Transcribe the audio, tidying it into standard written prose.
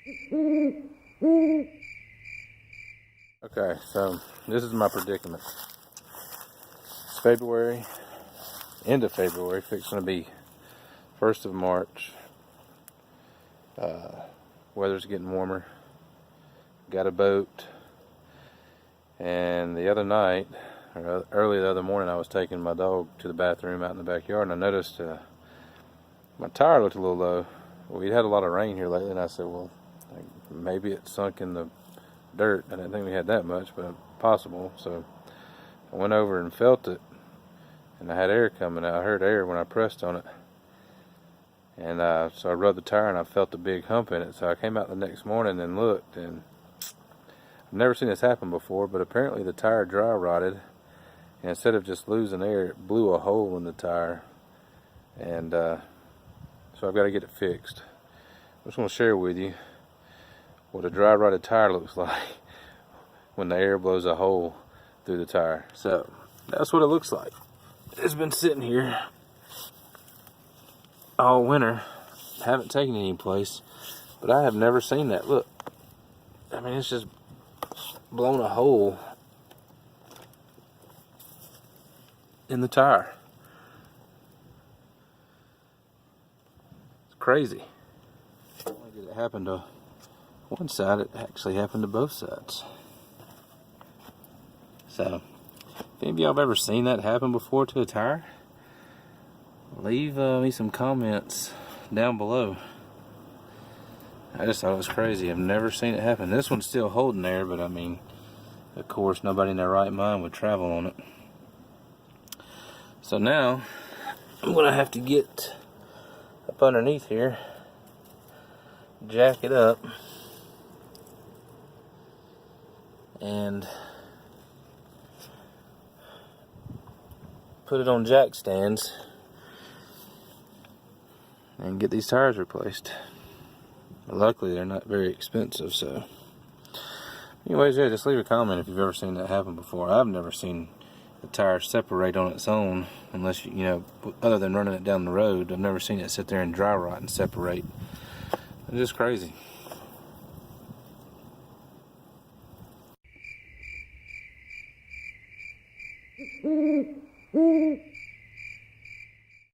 Okay, so this is my predicament. It's February, end of February, fixing to be 1st of March. Weather's getting warmer. Got a boat. And the other night, or early the other morning, I was taking my dog to the bathroom out in the backyard, and I noticed my tire looked a little low. We'd had a lot of rain here lately, and I said, well, maybe it sunk in the dirt. I didn't think we had that much, but possible. So I went over and felt it, and I had air coming out. I heard air when I pressed on it. And so I rubbed the tire, and I felt a big hump in it. So I came out the next morning and looked, and I've never seen this happen before, but apparently the tire dry rotted, and instead of just losing air, it blew a hole in the tire. And so I've got to get it fixed. I just want to share with you what a dry rotted tire looks like when the air blows a hole through the tire. So that's what it looks like. It's been sitting here all winter, haven't taken it any place, but I have never seen that. Look, I mean, it's just blown a hole in the tire. It's crazy. Not only did it happen to one side, it actually happened to both sides. So, if any of y'all have ever seen that happen before to a tire, leave me some comments down below. I just thought it was crazy. I've never seen it happen. This one's still holding there, but I mean, of course, nobody in their right mind would travel on it. So now, I'm going to have to get up underneath here, jack it up, and put it on jack stands and get these tires replaced. Luckily, they're not very expensive, so. Anyways, yeah, just leave a comment if you've ever seen that happen before. I've never seen the tire separate on its own, unless, you know, other than running it down the road. I've never seen it sit there and dry rot and separate. It's just crazy.